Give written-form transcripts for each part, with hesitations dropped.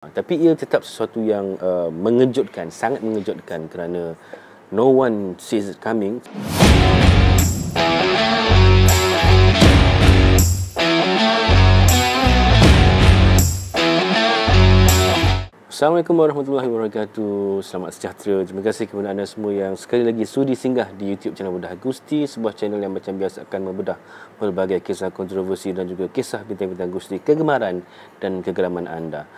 Tapi ia tetap sesuatu yang mengejutkan, sangat mengejutkan kerana no one sees it coming. Assalamualaikum warahmatullahi wabarakatuh. Selamat sejahtera. Terima kasih kepada anda semua yang sekali lagi sudi singgah di YouTube channel Bedah Gusti, sebuah channel yang macam biasa akan membedah pelbagai kisah kontroversi dan juga kisah bintang-bintang Gusti kegemaran dan kegeraman anda.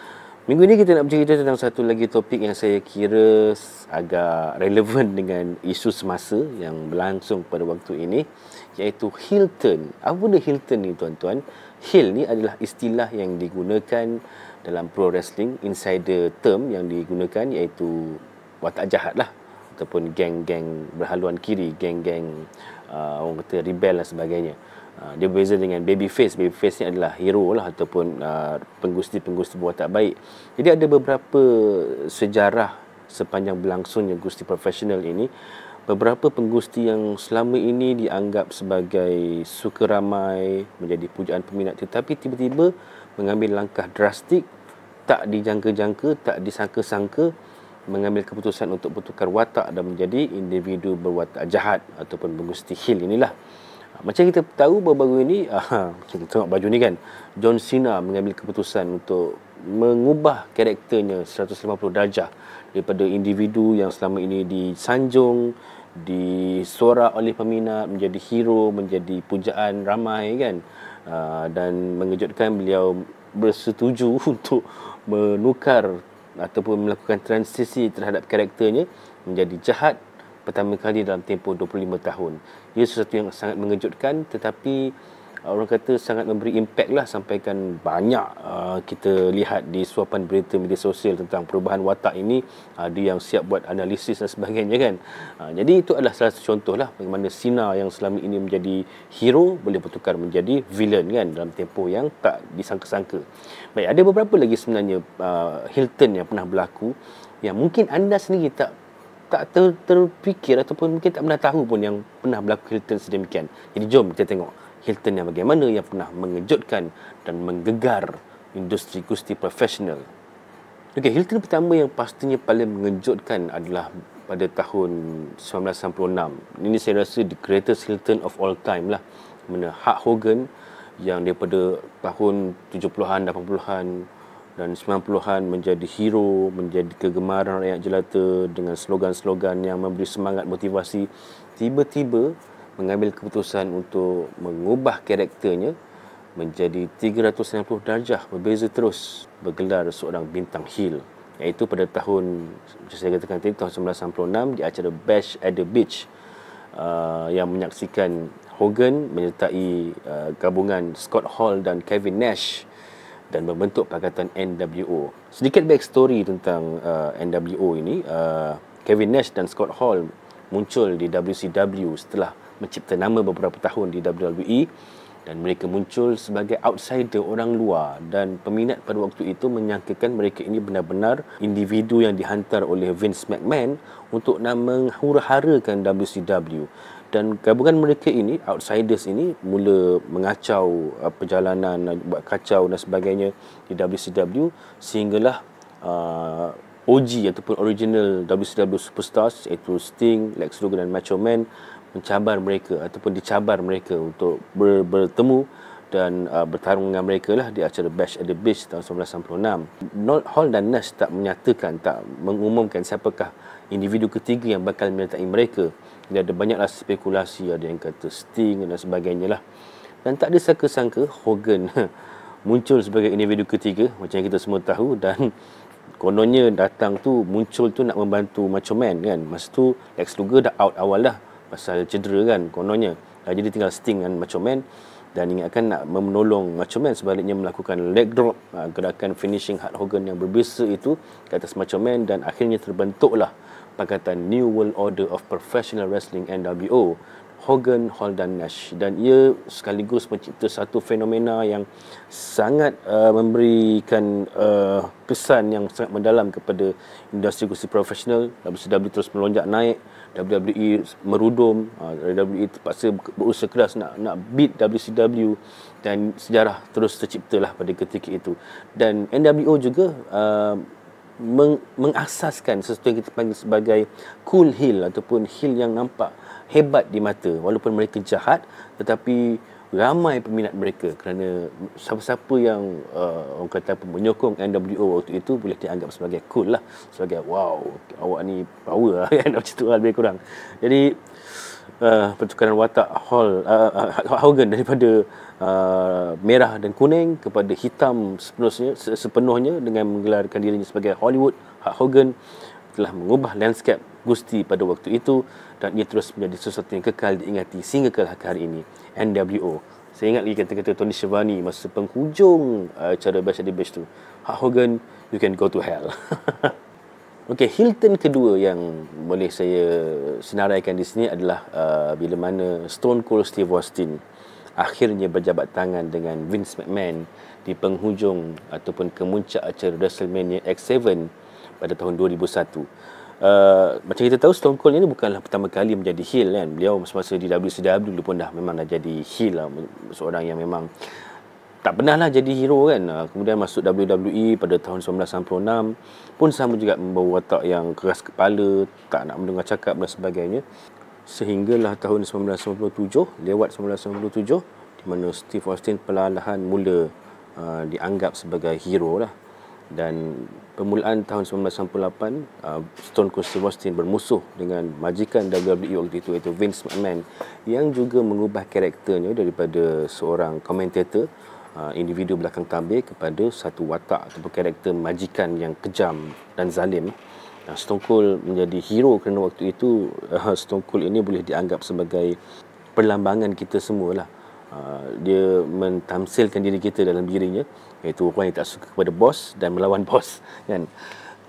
Minggu ini kita nak bercerita tentang satu lagi topik yang saya kira agak relevan dengan isu semasa yang berlangsung pada waktu ini, iaitu heel turn. Apa benda heel turn ni, tuan-tuan? Heel ni adalah istilah yang digunakan dalam pro wrestling, insider term yang digunakan iaitu watak jahat lah, ataupun geng-geng berhaluan kiri, geng-geng orang kata rebel dan sebagainya. Dia berbeza dengan babyface. Babyface ni adalah hero lah, ataupun penggusti-penggusti berwatak baik. Jadi ada beberapa sejarah sepanjang berlangsungnya gusti profesional ini. Beberapa penggusti yang selama ini dianggap sebagai suka ramai, menjadi pujaan peminat, tetapi tiba-tiba mengambil langkah drastik, tak dijangka-jangka, tak disangka-sangka, mengambil keputusan untuk bertukar watak dan menjadi individu berwatak jahat ataupun penggusti heel inilah. Macam kita tahu baru-baru ini, kita tengok baju ni kan, John Cena mengambil keputusan untuk mengubah karakternya 180 darjah daripada individu yang selama ini disanjung, disorak oleh peminat, menjadi hero, menjadi pujaan ramai kan. Dan mengejutkan, beliau bersetuju untuk menukar ataupun melakukan transisi terhadap karakternya menjadi jahat pertama kali dalam tempoh 25 tahun. Ia sesuatu yang sangat mengejutkan, tetapi orang kata sangat memberi impak lah, sampaikan banyak kita lihat di suapan berita media sosial tentang perubahan watak ini. Ada yang siap buat analisis dan sebagainya kan. Jadi itu adalah salah satu contoh lah bagaimana Cena yang selama ini menjadi hero boleh bertukar menjadi villain kan dalam tempoh yang tak disangka-sangka. Baik, ada beberapa lagi sebenarnya heel turn yang pernah berlaku yang mungkin anda sendiri tak terfikir ataupun mungkin tak pernah tahu pun yang pernah berlaku heel turn sedemikian. Jadi jom kita tengok heel turn yang bagaimana yang pernah mengejutkan dan menggegar industri gusti profesional. Okey, heel turn pertama yang pastinya paling mengejutkan adalah pada tahun 1996. Ini saya rasa the greatest heel turn of all time lah. Mana Hulk Hogan yang daripada tahun 70-an, 80-an dan 90-an menjadi hero, menjadi kegemaran rakyat jelata dengan slogan-slogan yang memberi semangat, motivasi, tiba-tiba mengambil keputusan untuk mengubah karakternya menjadi 360 darjah, berbeza terus, bergelar seorang bintang heel, iaitu pada tahun, macam saya katakan tadi, tahun 1996 di acara Bash at the Beach, yang menyaksikan Hogan menyertai gabungan Scott Hall dan Kevin Nash dan membentuk pakatan NWO. Sedikit backstory tentang NWO ini. Kevin Nash dan Scott Hall muncul di WCW setelah mencipta nama beberapa tahun di WWE, dan mereka muncul sebagai outsider, orang luar, dan peminat pada waktu itu menyangkakan mereka ini benar-benar individu yang dihantar oleh Vince McMahon untuk nak menghura-harakan WCW. Dan gabungan mereka ini, outsiders ini, mula mengacau perjalanan, buat kacau dan sebagainya di WCW, sehinggalah OG ataupun original WCW superstars iaitu Sting, Lex Luger dan Macho Man mencabar mereka ataupun dicabar mereka untuk bertemu dan bertarung dengan mereka lah di acara Bash at the Beach tahun 1996. Hall dan Nash tak menyatakan, tak mengumumkan siapakah individu ketiga yang bakal menyertai mereka. Dia ada banyaklah spekulasi, ada yang kata Sting dan sebagainya lah. Dan tak ada sangka-sangka Hogan muncul sebagai individu ketiga macam yang kita semua tahu, dan kononnya datang tu, muncul tu nak membantu Macho Man kan. Masa tu Lex Luger dah out awal dah pasal cedera kan kononnya. Jadi tinggal Sting dan Macho Man, dan ingatkan nak menolong Macho Man, sebaliknya melakukan leg drop, gerakan finishing Hulk Hogan yang berbisa itu ke atas Macho Man, dan akhirnya terbentuklah pakatan New World Order of Professional Wrestling, NWO. Hogan, Hall dan Nash, dan ia sekaligus mencipta satu fenomena yang sangat memberikan kesan yang sangat mendalam kepada industri kursi profesional. WCW terus melonjak naik, WWE merudum, WWE terpaksa berusaha keras nak beat WCW, dan sejarah terus terciptalah pada ketika itu. Dan NWO juga mengasaskan sesuatu yang kita panggil sebagai cool heel ataupun heel yang nampak hebat di mata, walaupun mereka jahat, tetapi ramai peminat mereka kerana siapa-siapa yang orang kata apa, menyokong NWO waktu itu boleh dianggap sebagai cool lah, sebagai wow, awak ni power lah kan, macam tu lah lebih kurang. Jadi pertukaran watak Hogan daripada merah dan kuning kepada hitam sepenuhnya dengan menggelarkan dirinya sebagai Hollywood Hulk Hogan telah mengubah landscape Gusti pada waktu itu, dan ia terus menjadi sesuatu yang kekal diingati sehingga ke hari ini. NWO, saya ingat lagi kata-kata Tony Schiavone masa penghujung acara Bash at the Beach tu, Hulk Hogan, you can go to hell. Okey, Hilton kedua yang boleh saya senaraikan di sini adalah bila mana Stone Cold Steve Austin akhirnya berjabat tangan dengan Vince McMahon di penghujung ataupun kemuncak acara WrestleMania X7 pada tahun 2001. Macam kita tahu, Stone Cold ini bukanlah pertama kali menjadi heel kan. Beliau semasa di WCW dulu pun memang dah jadi heel lah, seorang yang memang tak pernah lah jadi hero kan. Kemudian masuk WWE pada tahun 1996 pun sama juga, membawa watak yang keras kepala, tak nak mendengar cakap dan sebagainya. Sehinggalah tahun 1997, lewat 1997, di mana Steve Austin perlahan-lahan mula dianggap sebagai hero lah. Dan permulaan tahun 1998, Stone Cold Steve Austin bermusuh dengan majikan WWE waktu itu, iaitu Vince McMahon, yang juga mengubah karakternya daripada seorang komentator, individu belakang tabir, kepada satu watak atau karakter majikan yang kejam dan zalim. Stone Cold menjadi hero kerana waktu itu Stone Cold ini boleh dianggap sebagai perlambangan kita semualah. Dia mentamsilkan diri kita dalam dirinya, iaitu orang yang tak suka kepada bos dan melawan bos kan.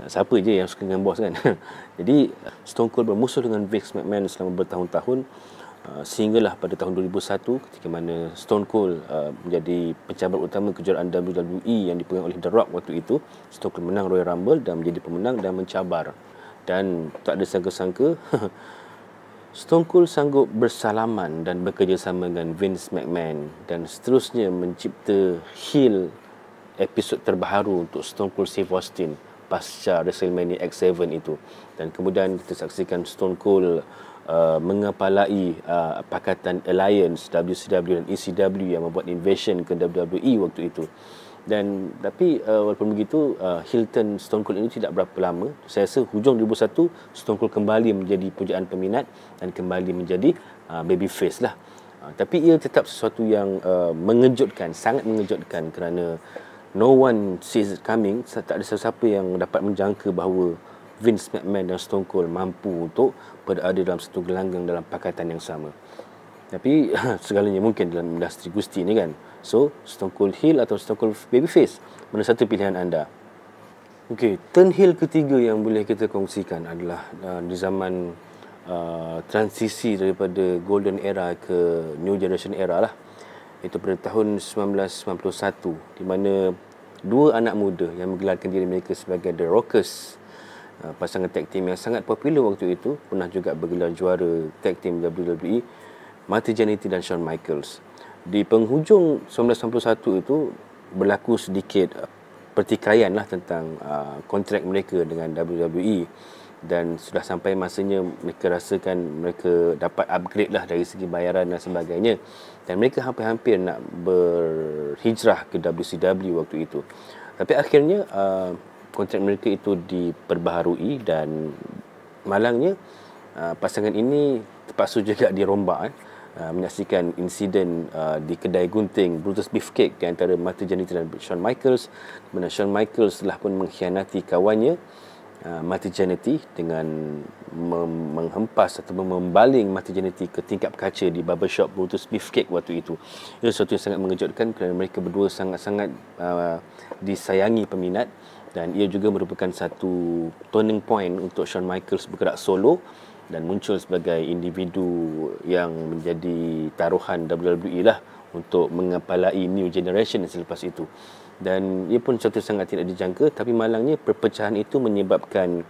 Siapa je yang suka dengan bos kan. Jadi Stone Cold bermusuh dengan Vince McMahon selama bertahun-tahun, sehinggalah pada tahun 2001 ketika mana Stone Cold menjadi pencabar utama kejuaraan WWE yang dipegang oleh The Rock waktu itu. Stone Cold menang Royal Rumble dan menjadi pemenang dan mencabar, dan tak ada sangka-sangka Stone Cold sanggup bersalaman dan bekerjasama dengan Vince McMahon dan seterusnya mencipta heel episod terbaru untuk Stone Cold Steve Austin pasca WrestleMania X7 itu. Dan kemudian kita saksikan Stone Cold mengepalai Pakatan Alliance WCW dan ECW yang membuat invasion ke WWE waktu itu. Dan tapi walaupun begitu, Hilton Stone Cold ini tidak berapa lama. Saya rasa hujung 2001 Stone Cold kembali menjadi pujaan peminat dan kembali menjadi babyface lah. Tapi ia tetap sesuatu yang mengejutkan, sangat mengejutkan, kerana no one sees it coming. Tak ada sesiapa yang dapat menjangka bahawa Vince McMahon dan Stone Cold mampu untuk berada dalam satu gelanggang dalam pakatan yang sama. Tapi segalanya mungkin dalam industri Gusti ni kan. So, Stone Cold heel atau Stone Cold babyface, mana satu pilihan anda? Okey, turn heel ketiga yang boleh kita kongsikan adalah di zaman transisi daripada golden era ke new generation era lah. Itu pada tahun 1991, di mana dua anak muda yang menggelarkan diri mereka sebagai The Rockers, pasangan tag team yang sangat popular waktu itu, pernah juga bergelar juara tag team WWE, Marty Jannetty dan Shawn Michaels. Di penghujung 1991 itu berlaku sedikit pertikaian lah tentang kontrak mereka dengan WWE, dan sudah sampai masanya mereka rasakan mereka dapat upgrade lah dari segi bayaran dan sebagainya, dan mereka hampir-hampir nak berhijrah ke WCW waktu itu. Tapi akhirnya kontrak mereka itu diperbaharui, dan malangnya pasangan ini terpaksa juga dirombak menyaksikan insiden di kedai gunting Brutus Beefcake di antara Marty Jannetty dan Shawn Michaels, di mana Shawn Michaels telah pun mengkhianati kawannya Marty Jannetty dengan menghempas atau membaling Marty Jannetty ke tingkap kaca di barbershop Brutus Beefcake waktu itu. Itu sesuatu yang sangat mengejutkan kerana mereka berdua sangat-sangat disayangi peminat, dan ia juga merupakan satu turning point untuk Shawn Michaels bergerak solo dan muncul sebagai individu yang menjadi taruhan WWE lah untuk mengepalai new generation selepas itu. Dan ia pun satu sangat tidak dijangka, tapi malangnya perpecahan itu menyebabkan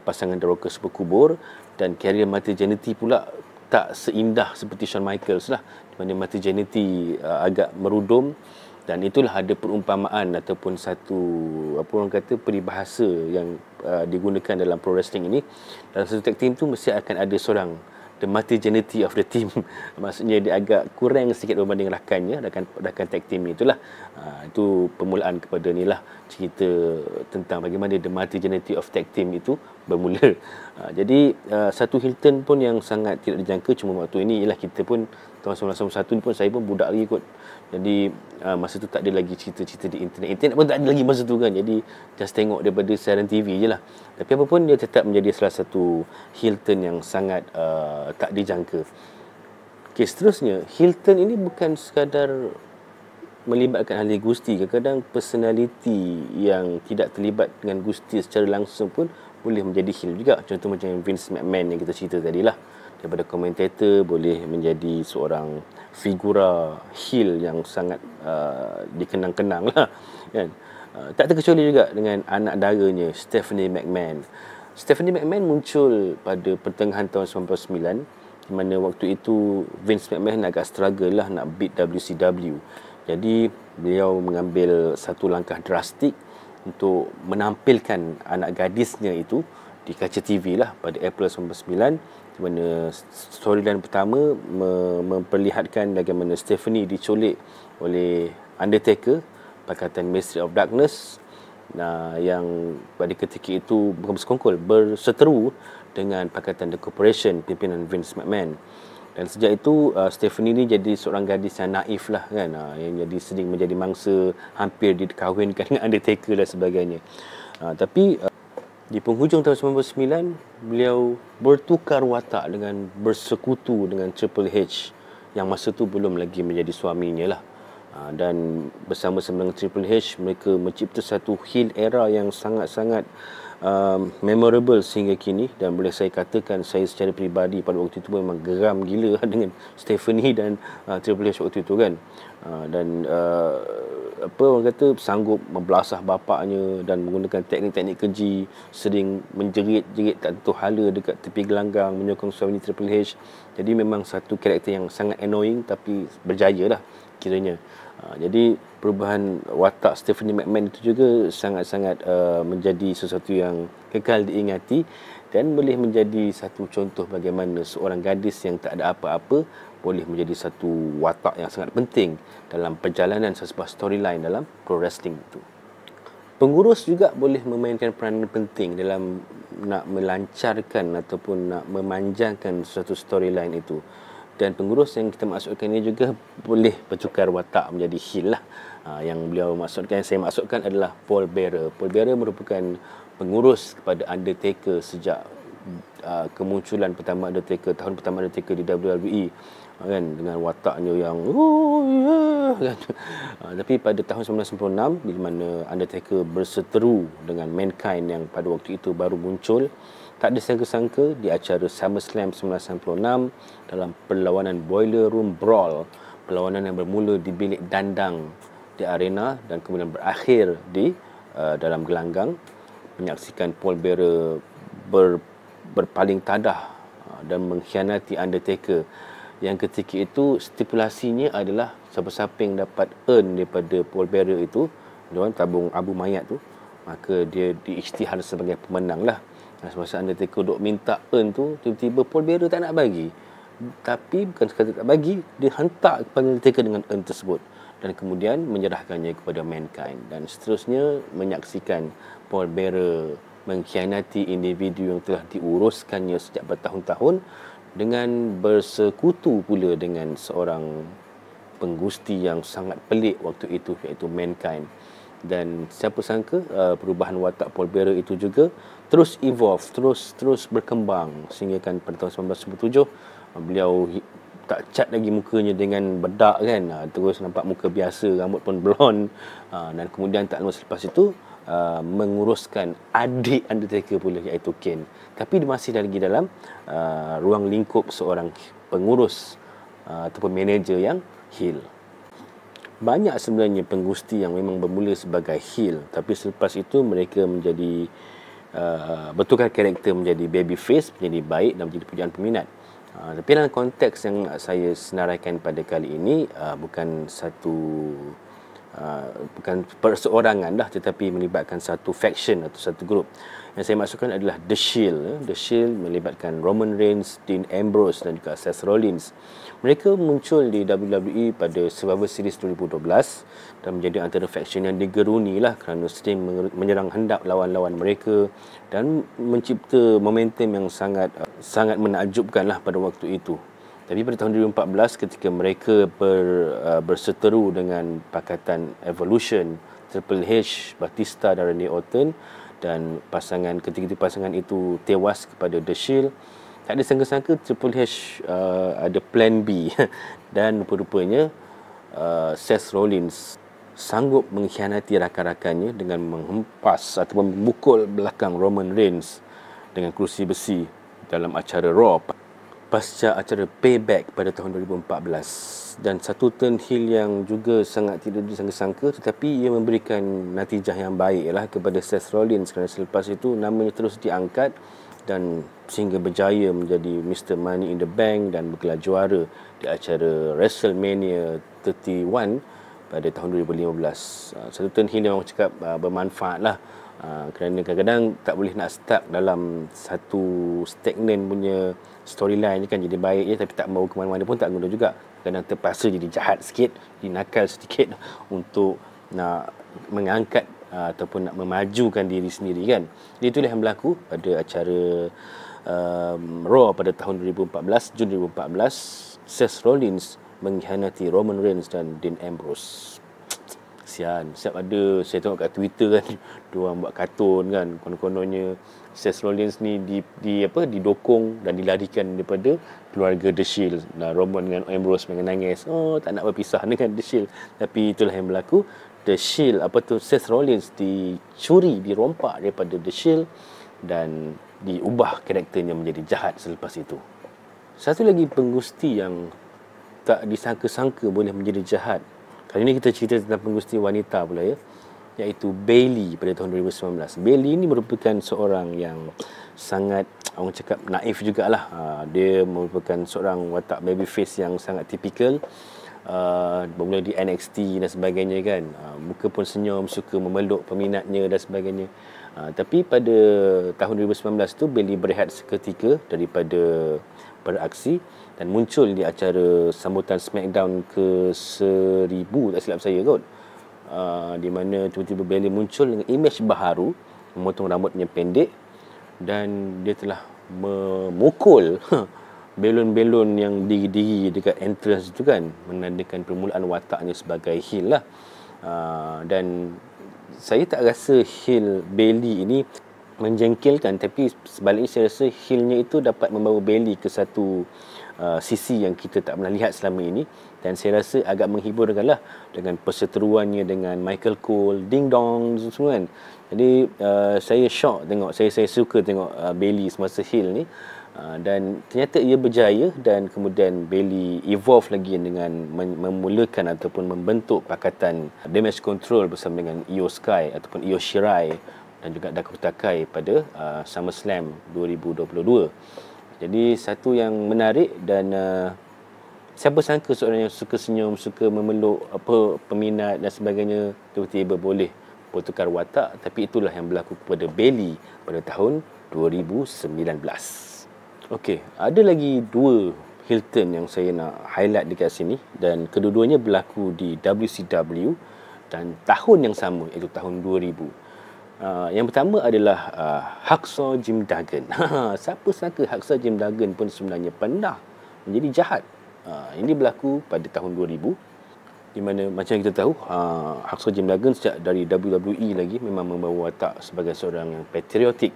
pasangan The Rockers berkubur, dan karier Marty Jannetty pula tak seindah seperti Shawn Michaels lah, di mana Marty Jannetty agak merudum. Dan itulah ada perumpamaan ataupun satu apa orang kata peribahasa yang digunakan dalam pro wrestling ini. Dalam satu tag team tu mesti akan ada seorang the Marty Jannetty of the team. Maksudnya dia agak kurang sedikit berbanding rakannya, rakan tag team ni. Itulah itu permulaan kepada ni lah cerita tentang bagaimana the Marty Jannetty of tag team itu bermula. Jadi satu Hilton pun yang sangat tidak dijangka, cuma waktu ini ialah kita pun tahun 1991 ni pun saya pun budak lagi kot. Jadi masa tu tak ada lagi cerita-cerita di internet. Internet pun tak ada lagi masa tu kan. Jadi just tengok daripada siaran TV je lah. Tapi apa pun dia tetap menjadi salah satu Hilton yang sangat tak dijangka. Okay, seterusnya Hilton ini bukan sekadar melibatkan ahli Gusti. Kadang-kadang personality yang tidak terlibat dengan Gusti secara langsung pun boleh menjadi heel juga. Contoh macam Vince McMahon yang kita cerita tadi lah. Daripada komentator boleh menjadi seorang figura heel yang sangat dikenang-kenang lah kan. Tak terkecuali juga dengan anak daranya Stephanie McMahon. Stephanie McMahon muncul pada pertengahan tahun 1999, di mana waktu itu Vince McMahon agak struggle lah nak beat WCW. Jadi beliau mengambil satu langkah drastik untuk menampilkan anak gadisnya itu di kaca TV lah pada April 1999, di mana storyline pertama memperlihatkan bagaimana Stephanie diculik oleh Undertaker, Pakatan Ministry of Darkness, yang pada ketika itu bukan bersekongkol, berseteru dengan Pakatan The Corporation, pimpinan Vince McMahon. Dan sejak itu Stephanie ni jadi seorang gadis yang naif lah kan, yang jadi sering menjadi mangsa, hampir dikahwinkan dengan Undertaker dan sebagainya. Tapi di penghujung tahun 1999, beliau bertukar watak dengan bersekutu dengan Triple H yang masa tu belum lagi menjadi suaminya lah. Dan bersama-sama dengan Triple H, mereka mencipta satu heel era yang sangat-sangat memorable sehingga kini. Dan boleh saya katakan, saya secara peribadi pada waktu itu memang geram gila dengan Stephanie dan Triple H waktu itu kan. Dan apa orang kata, sanggup membelasah bapaknya dan menggunakan teknik-teknik keji, sering menjerit-jerit tak tentu hala dekat tepi gelanggang menyokong suami Triple H. Jadi memang satu karakter yang sangat annoying tapi berjaya lah kiranya. Jadi perubahan watak Stephanie McMahon itu juga sangat-sangat menjadi sesuatu yang kekal diingati dan boleh menjadi satu contoh bagaimana seorang gadis yang tak ada apa-apa boleh menjadi satu watak yang sangat penting dalam perjalanan sebuah storyline dalam pro wrestling itu. Pengurus juga boleh memainkan peranan penting dalam nak melancarkan ataupun nak memanjangkan suatu storyline itu. Dan pengurus yang kita maksudkan ini juga boleh bertukar watak menjadi heel lah. Yang beliau maksudkan, yang saya maksudkan adalah Paul Bearer. Paul Bearer merupakan pengurus kepada Undertaker sejak kemunculan pertama Undertaker, tahun pertama Undertaker di WWE kan, dengan wataknya yang kan. Tapi pada tahun 1996, di mana Undertaker berseteru dengan Mankind yang pada waktu itu baru muncul, tak disangka-sangka di acara SummerSlam 1996 dalam perlawanan Boiler Room Brawl, perlawanan yang bermula di bilik dandang di arena dan kemudian berakhir di dalam gelanggang, menyaksikan Paul Bearer berpaling tadah dan mengkhianati Undertaker, yang ketika itu stipulasinya adalah siapa-siapa yang dapat earn daripada Paul Bearer itu, tabung abu mayat tu, maka dia diisytihar sebagai pemenang lah. Semasa Undertaker duk minta earn tu, tiba-tiba Paul Bearer tak nak bagi. Tapi bukan sekadar tak bagi, dia hantar kepada Undertaker dengan earn tersebut dan kemudian menyerahkannya kepada Mankind, dan seterusnya menyaksikan Paul Bearer mengkhianati individu yang telah diuruskannya sejak bertahun-tahun dengan bersekutu pula dengan seorang penggusti yang sangat pelik waktu itu, iaitu Mankind. Dan siapa sangka perubahan watak Paul Bearer itu juga terus evolve, terus berkembang sehingga kan pada tahun 1997 beliau tak cat lagi mukanya dengan bedak kan, terus nampak muka biasa, rambut pun blonde, dan kemudian tak lama selepas itu menguruskan adik Undertaker pula, iaitu Kane. Tapi dia masih lagi dalam ruang lingkup seorang pengurus ataupun manager yang heel. Banyak sebenarnya penggusti yang memang bermula sebagai heel, tapi selepas itu mereka menjadi bertukar karakter menjadi baby face, menjadi baik dan menjadi pujaan peminat. Tapi dalam konteks yang saya senaraikan pada kali ini, bukan perseorangan dah, tetapi melibatkan satu faction atau satu grup. Yang saya maksudkan adalah The Shield. The Shield melibatkan Roman Reigns, Dean Ambrose dan juga Seth Rollins. Mereka muncul di WWE pada Survivor Series 2012 dan menjadi antara faction yang digeruni lah kerana sering menyerang hendak lawan-lawan mereka dan mencipta momentum yang sangat menakjubkan lah pada waktu itu. Tapi pada tahun 2014 ketika mereka berseteru dengan Pakatan Evolution, Triple H, Batista dan Randy Orton, dan ketiga pasangan itu tewas kepada The Shield, tak ada sangka-sangka Triple H ada plan B dan rupa-rupanya Seth Rollins sanggup mengkhianati rakan-rakannya dengan menghempas atau memukul belakang Roman Reigns dengan kerusi besi dalam acara Raw pasca acara Payback pada tahun 2014. Dan satu turn heel yang juga sangat tidak disangka-sangka, tetapi ia memberikan natijah yang baiklah kepada Seth Rollins kerana selepas itu namanya terus diangkat dan sehingga berjaya menjadi Mr. Money in the Bank dan bergelar juara di acara WrestleMania 31 pada tahun 2015. Satu turn heel yang orang cakap bermanfaat lah, kerana kadang-kadang tak boleh nak stuck dalam satu stagnan punya storyline kan, jadi baik je tapi tak mau ke mana-mana pun tak guna juga. Kadang terpaksa jadi jahat sikit, dinakal sedikit untuk nak mengangkat ataupun nak memajukan diri sendiri kan. Jadi itulah yang berlaku pada acara Raw pada tahun 2014, Jun 2014. Seth Rollins mengkhianati Roman Reigns dan Dean Ambrose. Kesian. Siap ada, saya tengok kat Twitter kan, diorang buat kartun kan, konon-kononnya Seth Rollins ni didokong dan dilarikan daripada keluarga The Shield. Nah, Roman dengan Ambrose menangis, tak nak berpisah dengan The Shield. Tapi itulah yang berlaku. The Shield, Seth Rollins dirompak daripada The Shield dan diubah karakternya menjadi jahat selepas itu. Satu lagi penggusti yang tak disangka-sangka boleh menjadi jahat. Kali ini kita cerita tentang penggusti wanita pula ya, iaitu Bayley pada tahun 2019. Bayley ini merupakan seorang yang sangat, orang cakap, naif jugalah. Dia merupakan seorang watak babyface yang sangat tipikal. Bermula di NXT dan sebagainya kan. Muka pun senyum, suka memeluk peminatnya dan sebagainya. Tapi pada tahun 2019 tu Bayley berehat seketika daripada beraksi dan muncul di acara sambutan SmackDown ke-1000 tak silap saya kot. Di mana tiba-tiba Bayley muncul dengan imej baharu, memotong rambutnya pendek dan dia telah memukul belon-belon yang diri-diri dekat entrance tu kan, menandakan permulaan wataknya sebagai heel lah. Dan saya tak rasa heel Bayley ini menjengkelkan, tapi sebaliknya saya rasa heelnya itu dapat membawa Bayley ke satu sisi yang kita tak pernah lihat selama ini, dan saya rasa agak menghibur lah dengan perseteruannya dengan Michael Cole, Ding Dong semua kan. Jadi saya shock tengok, saya suka tengok Bayley semasa heel ni. Dan ternyata ia berjaya dan kemudian Bayley evolve lagi dengan memulakan ataupun membentuk pakatan Damage Control bersama dengan Io Sky ataupun Io Shirai dan juga Dakota Kai pada SummerSlam 2022. Jadi satu yang menarik dan siapa sangka seorang yang suka senyum, suka memeluk peminat dan sebagainya tiba-tiba boleh bertukar watak. Tapi itulah yang berlaku kepada Bayley pada tahun 2019. Okey, ada lagi dua heel turn yang saya nak highlight dekat sini dan kedua-duanya berlaku di WCW dan tahun yang sama, iaitu tahun 2000. Yang pertama adalah Hacksaw Jim Duggan. Siapa sangka Hacksaw Jim Duggan pun sebenarnya pernah menjadi jahat. Ini berlaku pada tahun 2000, di mana macam kita tahu Hacksaw Jim Duggan sejak dari WWE lagi memang membawa watak sebagai seorang yang patriotik,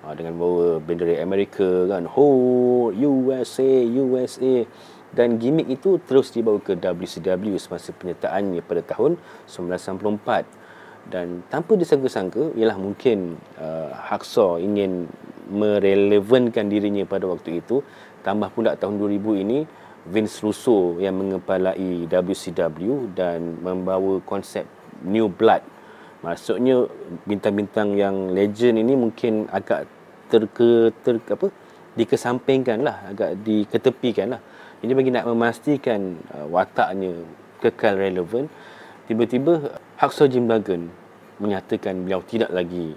dengan bawa bendera Amerika kan, USA, USA, dan gimmick itu terus dibawa ke WCW semasa penyertaannya pada tahun 1994. Dan tanpa disangka-sangka, ialah mungkin Hacksaw ingin merelevankan dirinya pada waktu itu. Tambah pula tahun 2000 ini, Vince Russo yang mengepalai WCW dan membawa konsep New Blood. Maksudnya bintang-bintang yang legend ini mungkin agak dikesampingkan lah, agak diketepikan lah. Jadi bagi nak memastikan wataknya kekal relevan, tiba-tiba Hacksaw Jim Duggan menyatakan beliau tidak lagi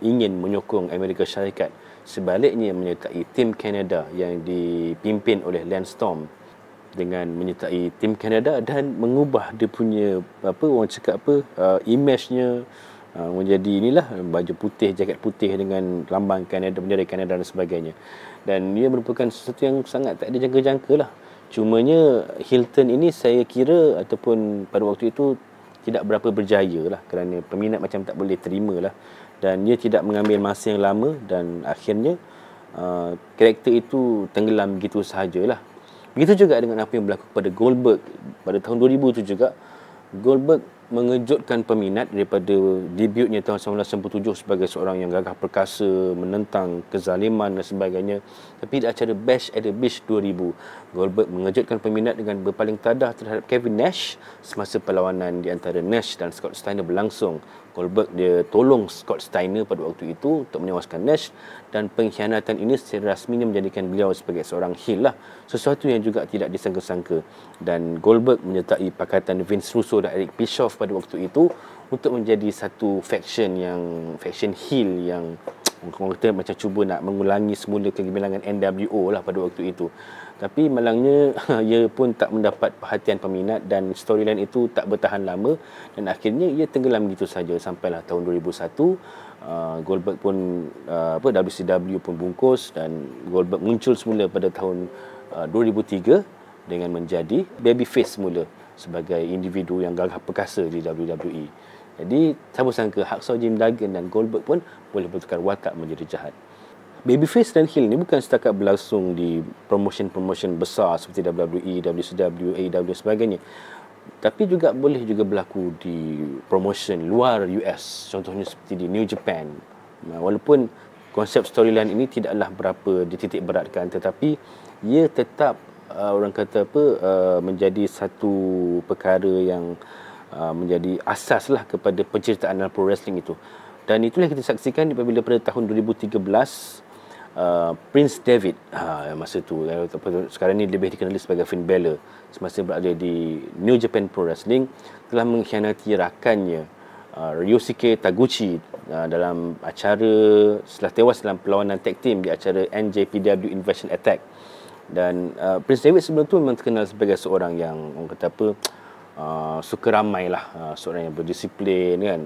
ingin menyokong Amerika Syarikat. Sebaliknya menyertai tim Canada yang dipimpin oleh Lance Storm dengan menyertai tim Canada dan mengubah dia punya image-nya menjadi inilah baju putih, jaket putih dengan lambang Canada, bendera Canada dan sebagainya. Dan ia merupakan sesuatu yang sangat tak ada jangka-jangka lah. Cumanya Hilton ini saya kira ataupun pada waktu itu tidak berapa berjaya lah, kerana peminat macam tak boleh terima lah, dan dia tidak mengambil masa yang lama dan akhirnya karakter itu tenggelam begitu sahajalah. Begitu juga dengan apa yang berlaku pada Goldberg pada tahun 2000 itu juga. Goldberg mengejutkan peminat daripada debutnya tahun 1997 sebagai seorang yang gagah perkasa menentang kezaliman dan sebagainya. Tapi di acara Bash at the Beach 2000, Goldberg mengejutkan peminat dengan berpaling tadah terhadap Kevin Nash semasa perlawanan di antara Nash dan Scott Steiner berlangsung. Goldberg dia tolong Scott Steiner pada waktu itu untuk menewaskan Nash, dan pengkhianatan ini secara rasminya menjadikan beliau sebagai seorang heel lah. Sesuatu yang juga tidak disangka-sangka. Dan Goldberg menyertai pakatan Vince Russo dan Eric Bischoff pada waktu itu untuk menjadi satu faction heel yang orang kata macam cuba nak mengulangi semula kegemilangan NWO lah pada waktu itu. Tapi malangnya ia pun tak mendapat perhatian peminat dan storyline itu tak bertahan lama dan akhirnya ia tenggelam gitu saja sampailah tahun 2001. Goldberg pun WCW pun bungkus dan Goldberg muncul semula pada tahun 2003 dengan menjadi babyface semula sebagai individu yang gagah perkasa di WWE. Jadi siapa sangka Hacksaw Jim Duggan dan Goldberg pun boleh bertukar watak menjadi jahat. Babyface dan heel ni bukan setakat berlangsung di promotion-promotion besar seperti WWE, WCW, AEW dan sebagainya, tapi juga boleh juga berlaku di promotion luar US, contohnya seperti di New Japan. Walaupun konsep storyline ini tidaklah berapa dititik beratkan, tetapi ia tetap menjadi satu perkara yang menjadi asas lah kepada penceritaan dalam pro wrestling itu. Dan itulah kita saksikan apabila pada tahun 2013 Prince David masa tu, sekarang ni lebih dikenali sebagai Finn Balor, semasa berada di New Japan Pro Wrestling telah mengkhianati rakannya Ryosuke Taguchi dalam acara setelah tewas dalam perlawanan tag team di acara NJPW Invasion Attack. Dan Prince David sebelum tu memang terkenal sebagai seorang yang orang kata suka ramai lah, seorang yang berdisiplin kan,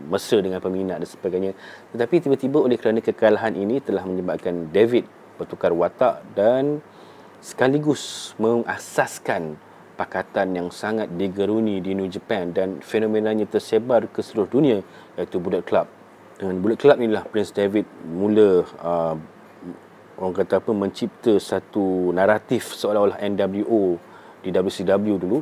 mesra dengan peminat dan sebagainya. Tetapi tiba-tiba oleh kerana kekalahan ini telah menyebabkan David bertukar watak dan sekaligus mengasaskan pakatan yang sangat digeruni di New Japan dan fenomenanya tersebar ke seluruh dunia, iaitu Bullet Club. Dengan Bullet Club inilah Prince David mula orang kata mencipta satu naratif seolah-olah NWO di WCW dulu,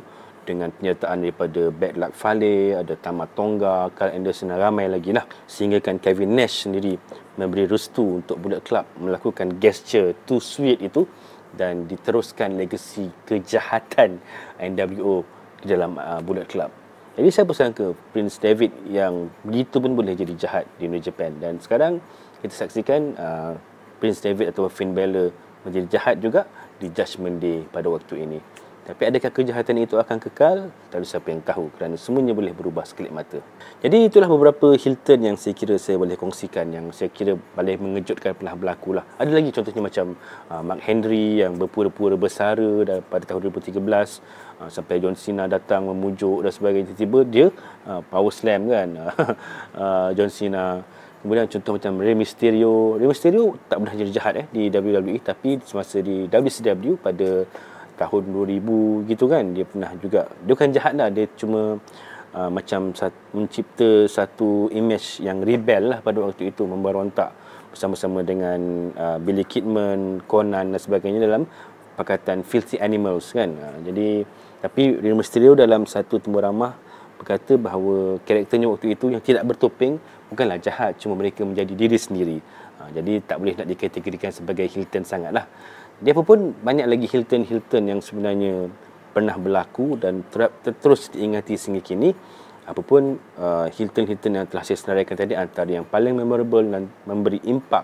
dengan penyertaan daripada Bad Luck Fale, ada Tama Tonga, Carl Anderson dan ramai lagi lah, sehingga kan Kevin Nash sendiri memberi restu untuk Bullet Club melakukan gesture Too Sweet itu dan diteruskan legasi kejahatan NWO di dalam Bullet Club. Jadi siapa sangka Prince David yang begitu pun boleh jadi jahat di New Japan, dan sekarang kita saksikan Prince David atau Finn Balor menjadi jahat juga di Judgment Day pada waktu ini. Tapi adakah kejahatan itu akan kekal? Tak ada siapa yang tahu, kerana semuanya boleh berubah sekelip mata. Jadi itulah beberapa Hilton yang saya kira saya boleh kongsikan, yang saya kira boleh mengejutkan pernah berlaku lah. Ada lagi contohnya macam Mark Henry yang berpura-pura bersara pada tahun 2013, sampai John Cena datang memujuk dan sebagainya. Tiba-tiba dia power slam kan John Cena. Kemudian contoh macam Rey Mysterio. Rey Mysterio tak pernah jadi jahat di WWE, tapi semasa di WCW pada tahun 2000 gitu kan, dia pernah juga, dia bukan jahat lah, dia cuma macam mencipta satu image yang rebel lah pada waktu itu, memberontak bersama-sama dengan Billy Kidman, Conan dan sebagainya dalam pakatan Filthy Animals kan. Jadi tapi Rey Mysterio dalam satu temu ramah berkata bahawa karakternya waktu itu yang tidak bertopeng bukanlah jahat, cuma mereka menjadi diri sendiri. Jadi tak boleh nak dikategorikan sebagai Hilton sangatlah. Dia pun banyak lagi Hilton yang sebenarnya pernah berlaku dan terus diingati sehingga kini. Apapun Hilton yang telah saya senaraikan tadi antara yang paling memorable dan memberi impak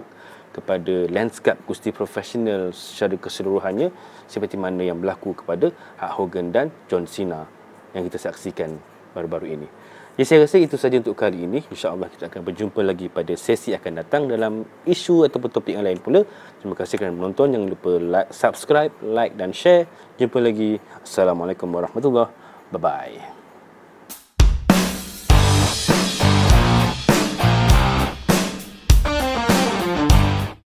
kepada lanskap gusti profesional secara keseluruhannya, seperti mana yang berlaku kepada Hulk Hogan dan John Cena yang kita saksikan baru-baru ini. Jadi saya rasa itu saja untuk kali ini. InsyaAllah kita akan berjumpa lagi pada sesi akan datang dalam isu ataupun topik yang lain pula. Terima kasih kerana menonton. Jangan lupa subscribe, like dan share. Jumpa lagi. Assalamualaikum warahmatullahi wabarakatuh. Bye-bye.